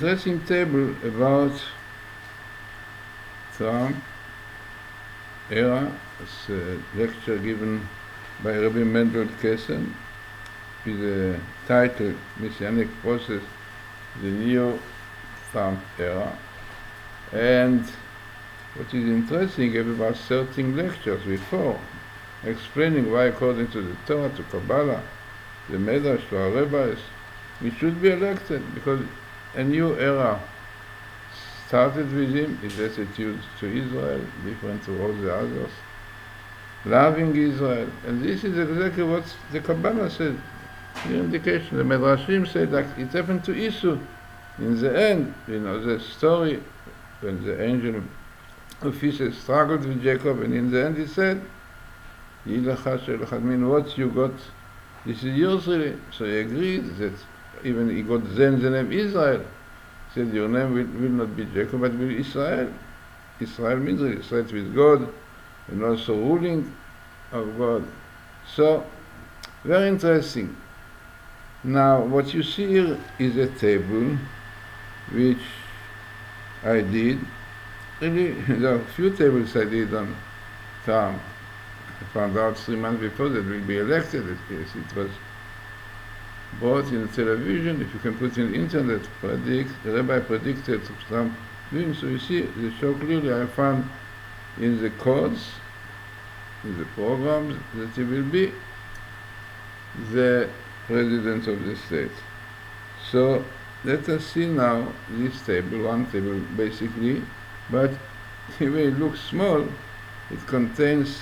interesting table about Trump era. It's a lecture given by Rabbi Mendel Kessen with the title Messianic Process, the Neo-Trump Era. And what is interesting, gave about 13 lectures before, explaining why, according to the Torah, to Kabalah, the Medrash, to our rabbis, we should be elected, because a new era started with him, his attitude to Israel, different to all the others, loving Israel. And this is exactly what the Kabalah said, the indication. The Medrashim said, like it happened to Esau. In the end, you know, the story, when the angel of Esau struggled with Jacob, and in the end he said, mean what you got, this is yours really. So he agreed that even he got then the name Israel. He said, your name will not be Jacob, but will be Israel. Israel means Israel with God, and also ruling of God. So, very interesting. Now, what you see here is a table which I did. Really, there are a few tables I did on Trump. I found out 3 months before that we'll be elected. It was brought in television. If you can put in the internet, the rabbi predicted Trump doing. So you see, they show clearly. I found in the codes, in the programs, that he will be the president of the state. So let us see now this table, one table basically, but even it looks small, it contains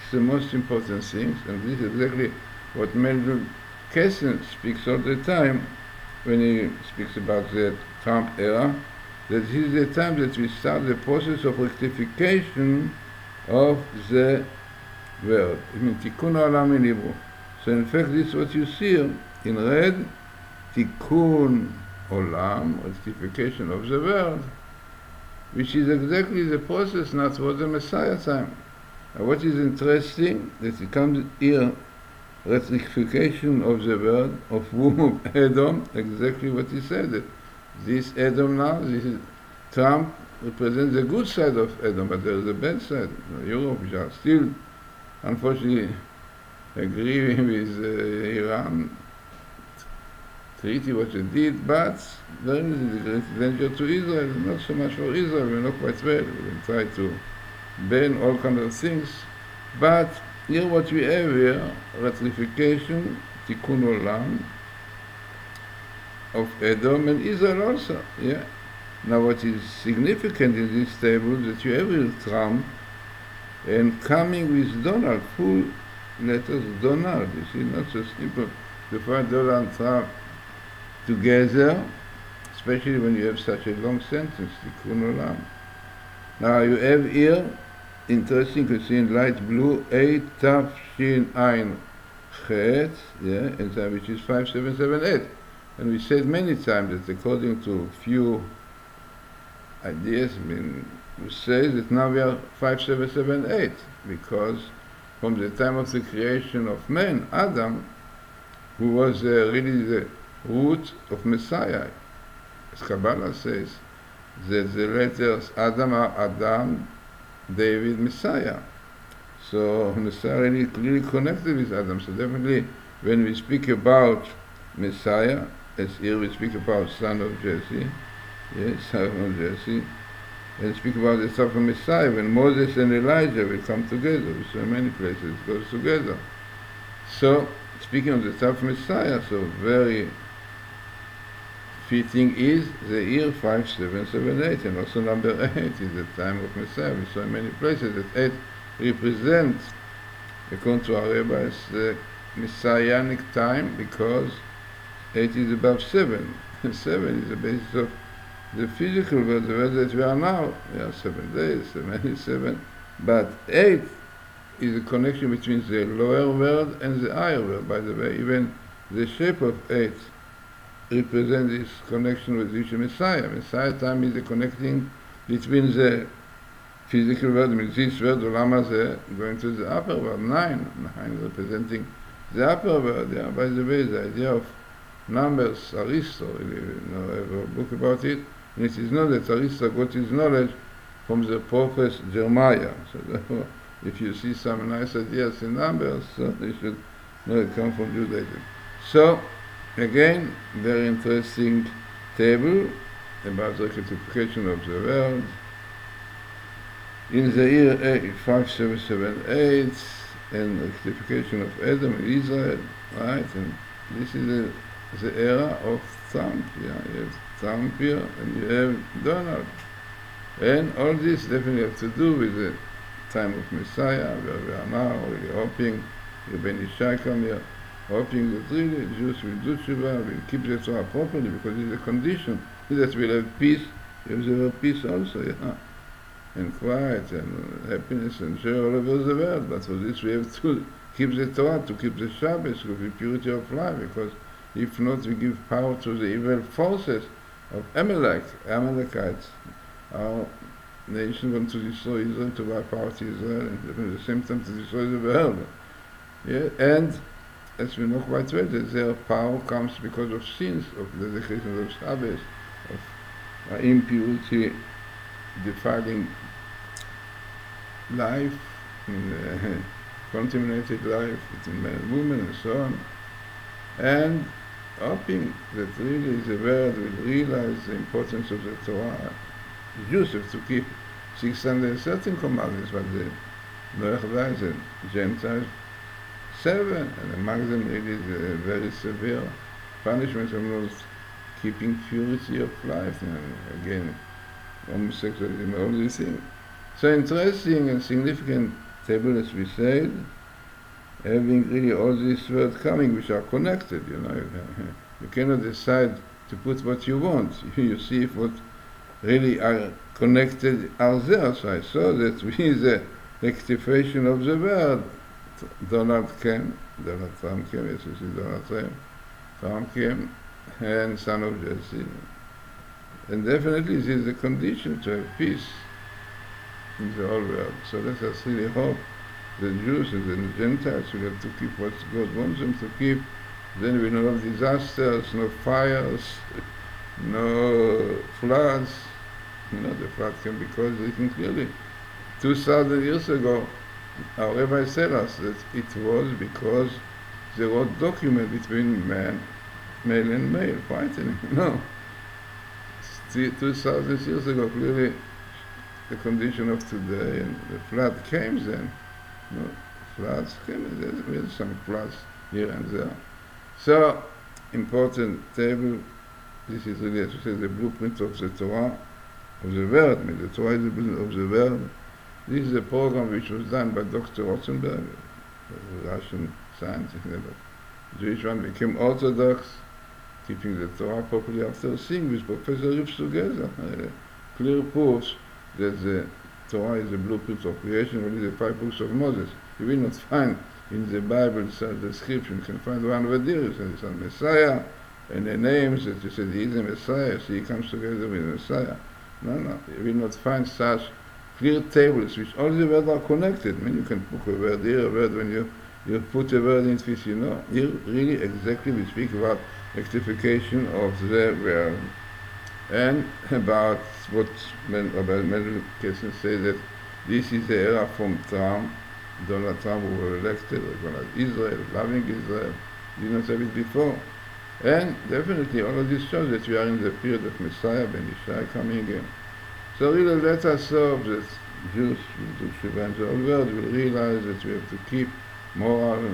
the most important things, and this is exactly what Mendel Kessen speaks all the time when he speaks about the Trump era, that this is the time that we start the process of rectification of the world. I mean, tikkun olam in Hebrew. So in fact, this is what you see here in red, tikkun olam, rectification of the world, which is exactly the process not for the Messiah time. Now, what is interesting, that it comes here, rectification of the world, of whom Edom, exactly what he said, that this Edom now, this is Trump represents the good side of Edom, but there is a bad side. Europe, which are still, unfortunately, agreeing with Iran treaty, what it did, but there is a great danger to Israel, not so much for Israel, we know quite well, we will try to ban all kinds of things, but here what we have here, ratification, tikkun olam, of Edom and Israel also, yeah. Now what is significant in this table, that you have here Trump, and coming with Donald, full letters Donald, you see, not so simple to find Donald and Trump together, especially when you have such a long sentence, tikkun olam. Now you have here, interesting to see in light blue, 8 Tav Shin Ayin Chet, yeah, and that which is 5778. And we said many times that according to few ideas, I mean, we say that now we are 5778, because from the time of the creation of man, Adam, who was really the root of Messiah, as Kabalah says, that the letters Adam are Adam, David, Messiah. So Messiah really clearly connected with Adam. So definitely when we speak about Messiah, as here we speak about son of Jesse, yes, son of Jesse, and speak about the son of Messiah, when Moses and Elijah will come together, so many places it goes together. So speaking of the son of Messiah, so very fitting is the year 5778, and also number 8 is the time of Messiah. We saw in many places that 8 represents, according to our rabbis, the messianic time, because 8 is above 7. 7 is the basis of the physical world, the world that we are now. We are 7 days, 77, but 8 is a connection between the lower world and the higher world. By the way, even the shape of 8 represents this connection with the Messiah. Messiah time is the connecting between the physical world, I mean this world, Olam Hazeh, going to the upper world, 9 representing the upper world. Yeah. By the way, the idea of numbers, Aristo, I have a book about it, and it is known that Aristo got his knowledge from the prophet Jeremiah. So therefore, if you see some nice ideas in numbers, so you should know it comes from Judaism. So, again, very interesting table about the rectification of the world. In the year 5778, and rectification of Adam in Israel, right? And this is the era of Trump. Yeah, you have Trump here, and you have Donald. And all this definitely has to do with the time of Messiah, where we are now, really hoping, Ben Ishai come here, hoping that really Jews will do Tshuva, will keep the Torah properly, because it's a condition that we'll have peace. You have the word peace also, yeah, and quiet and happiness and joy all over the world. But for this we have to keep the Torah, to keep the Shabbos, to keep purity of life, because if not, we give power to the evil forces of Amalekites. Our nation wants to destroy Israel, to wipe out Israel, and at the same time to destroy the world. Yeah, and as we know quite well, that their power comes because of sins, of the desecration of Shabbos, of impurity, defiling life, contaminated life between man and woman, and so on. And hoping that really the world will realize the importance of the Torah. The Jews have to keep 613 commandments, but the Gentiles 7, and among them really the very severe punishment of not keeping purity of life, and again, homosexualism, all these things. So interesting and significant table, as we said, having really all these words coming, which are connected, you know. You cannot decide to put what you want. You see if what really are connected are there. So I saw that with the rectification of the world, Donald Trump came, yes, you see Donald Trump came, and son of Jesse. And definitely this is the condition to have peace in the whole world. So let us really hope the Jews and the Gentiles will have to keep what God wants them to keep. Then we know of disasters, no fires, no floods. You know, the flood came because written clearly 2,000 years ago. Our rabbis tell us that it was because they wrote document between male and male, fighting. No. 2,000 years ago, clearly the condition of today, and the flood came then. No, floods came, we had some floods here and there. So, important table. This is really, as we say, the blueprint of the Torah, of the world. I mean, the Torah is the blueprint of the world. This is a program which was done by Dr. Rothenberg, a Russian scientist, but the Jewish one became Orthodox, keeping the Torah properly after seeing with Professor Rips together. Clear proofs that the Torah is the blueprint of creation, only the 5 books of Moses. You will not find in the Bible such description. You can find one word there, it's on Messiah, and the names that you said he is a Messiah, so he comes together with Messiah. No, you will not find such clear tables which all the words are connected. I mean, you can put a word here, a word when you put a word in it, you know. Here, really, exactly, we speak about rectification of the world. And about what Matityahu say that this is the era from Trump, Donald Trump, who were elected, recognized Israel, loving Israel, did not have it before. And definitely all of this shows that we are in the period of Messiah, Ben Ishai coming in. So really let us hope that Jews will do Tshuva, and the whole world will realize that we have to keep moral,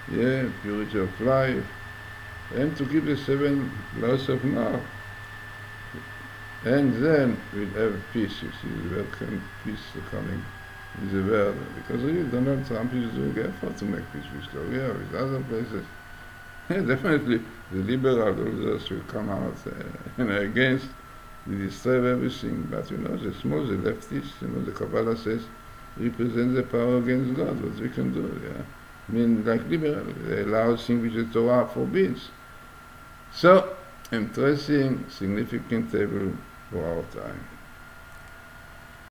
purity of life, and to keep the 7 laws of Noah. And then we'll have peace, you see, welcome peace coming in the world. Because really Donald Trump is doing effort to make peace with Korea, with other places. Definitely the liberals, all those will come out against, we destroy everything. But you know, the small, the leftists, you know, the Kabalah says, represent the power against God, what we can do, yeah. I mean, like liberals, they allow things which the Torah forbids. So, interesting, significant table for our time.